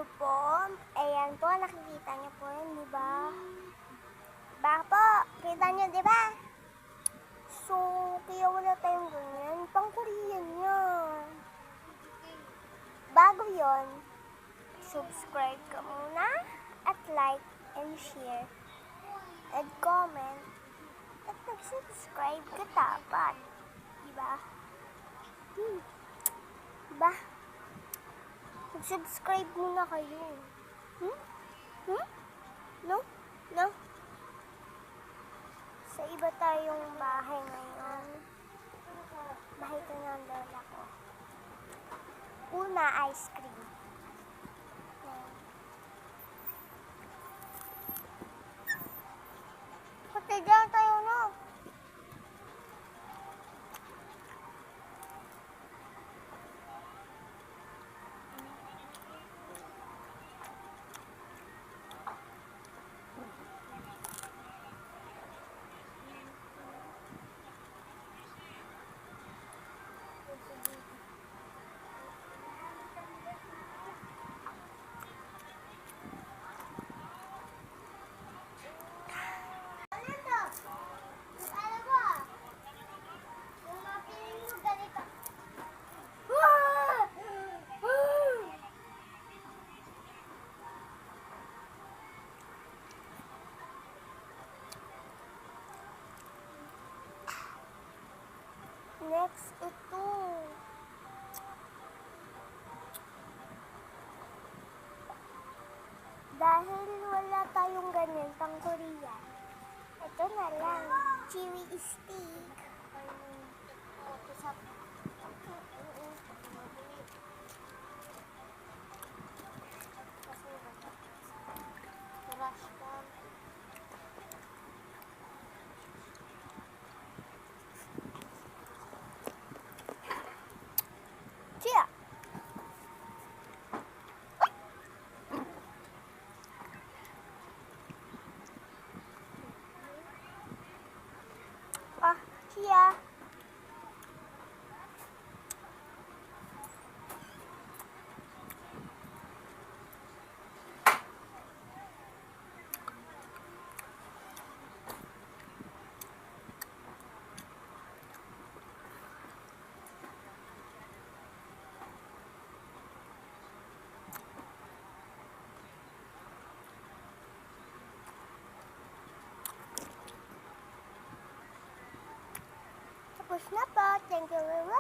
Hello po. Ayan po, nakikita niyo po yun, di ba? Baka po, kita niyo, di ba? So, kaya wala tayong ganyan. Pang Korean yan. Bago yon, subscribe ka muna at like and share and comment at nag-subscribe ka dapat. Diba? Diba? Mag-subscribe muna kayo. Hmm? Hmm? No? No? Sa iba tayong bahay ngayon. Bahay ko ng lola ko. Una, ice cream. Pati dyan tayo, no? Next, ito. Dahil wala tayong ganyan pang Korea, ito na lang. Chewy stick. Cheer! Ah, cheer! Tapos na po. Thank you very much.